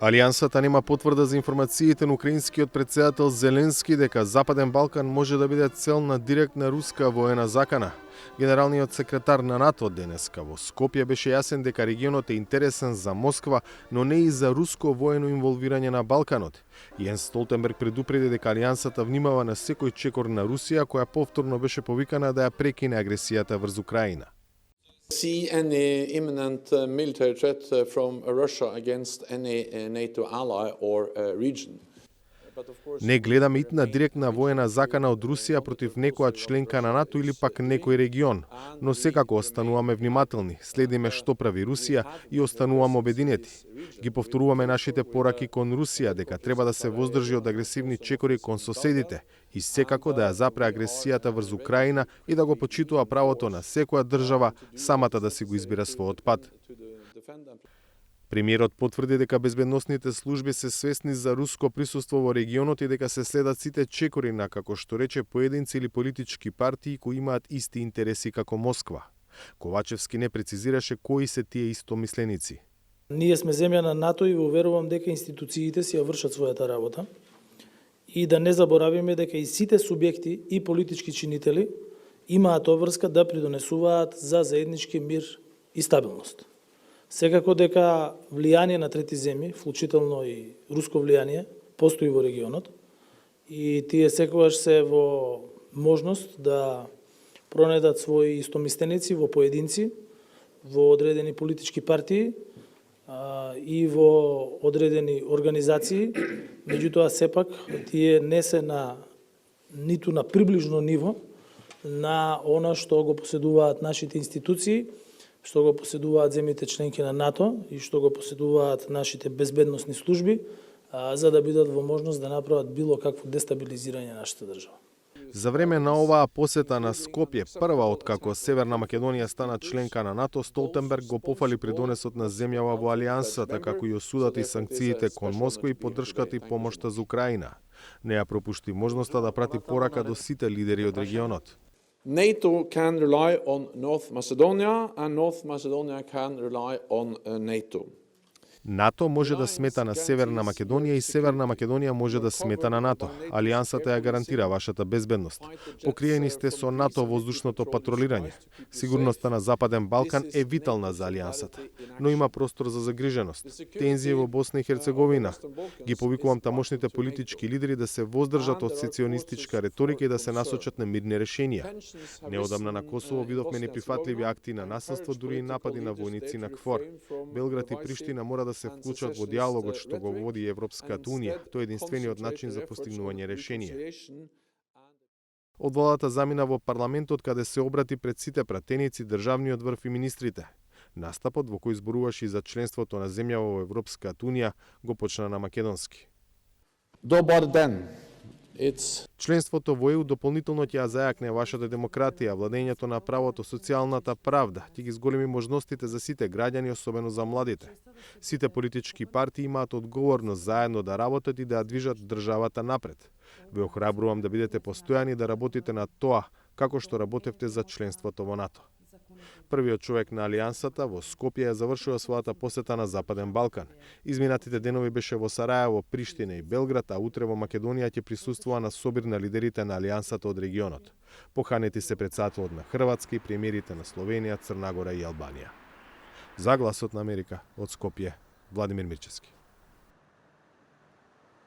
Алијансата нема потврда за информациите на украинскиот претседател Зеленски дека Западен Балкан може да биде цел на директна руска воена закана. Генералниот секретар на НАТО денеска во Скопје беше јасен дека регионот е интересен за Москва, но не и за руско воено инволвирање на Балканот. Јенс Столтенберг предупреди дека Алијансата внимава на секој чекор на Русија, која повторно беше повикана да ја прекине агресијата врз Украина. See any imminent military threat from Russia against any NATO ally or region. Не гледаме итна директна воена закана од Русија против некоја членка на НАТО или пак некој регион, но секако остануваме внимателни, следиме што прави Русија и остануваме обединети. Ги повторуваме нашите пораки кон Русија дека треба да се воздржи од агресивни чекори кон соседите и секако да ја запре агресијата врз Украина и да го почитува правото на секоја држава самата да си го избира својот пат. Премиерот потврди дека безбедносните служби се свесни за руско присуство во регионот и дека се следат сите чекори на, како што рече, поединци или политички партии кои имаат исти интереси како Москва. Ковачевски не прецизираше кои се тие истомисленици. Ние сме земја на НАТО и верувам дека институциите си ја вршат својата работа и да не заборавиме дека и сите субјекти и политички чинители имаат обврска да придонесуваат за заеднички мир и стабилност. Секако дека влијание на трети земји, вклучително и руско влијание, постои во регионот и тие секогаш се во можност да пронедат своји истомисленици во поединци, во одредени политички партии и во одредени организации, меѓутоа сепак тие не се ниту на приближно ниво на она што го поседуваат нашите институции, што го поседуваат земјите членки на НАТО и што го поседуваат нашите безбедносни служби, за да бидат во можност да направат било какво дестабилизирање на нашата држава. За време на оваа посета на Скопје, прва откако Северна Македонија стана членка на НАТО, Столтенберг го пофали придонесот на земјава во Алијансата, како и осудати санкциите кон Москва и поддршката и помошта за Украина. Не ја пропушти можноста да прати порака до сите лидери од регионот. NATO can rely on North Macedonia and North Macedonia can rely on NATO. НАТО може да смета на Северна Македонија и Северна Македонија може да смета на НАТО. Алијансата ја гарантира вашата безбедност. Покриени сте со НАТО воздушното патролирање. Сигурноста на Западен Балкан е витална за Алијансата, но има простор за загриженост. Тензии во Босна и Херцеговина. Ги повикувам тамошните политички лидери да се воздржат од сецесионистичка реторика и да се насочат на мирни решенија. Неодамна на Косово видовме неприфатливи акти на насилство, дури и напади на војници на КФОР. Белград и Приштина мора да се вклучат во диалогот што го води Европската Унија. Тој е единствениот начин за постигнување решение. Од владата замина во парламентот каде се обрати пред сите пратеници, државниот врв и министрите. Настапот во кој зборуваше и за членството на земјава во Европската Унија го почна на македонски. Добар ден. Членството во ЕУ дополнително ќе ја зајакне вашата демократија, владењето на правото, социјалната правда, ќе ги зголеми можностите за сите граѓани, особено за младите. Сите политички партии имаат одговорност заедно да работат и да ја движат државата напред. Ве охрабрувам да бидете постојани да работите на тоа, како што работевте за членството во НАТО. Првиот човек на Алијансата во Скопје ја завршува својата посета на Западен Балкан. Изминатите денови беше во Сарајево, Приштина и Белград, а утре во Македонија ќе присуствува на собир на лидерите на Алијансата од регионот. Поканети се претседателот на Хрватска и премиерите на Словенија, Црна Гора и Албанија. За Гласот на Америка од Скопје, Владимир Мирчевски.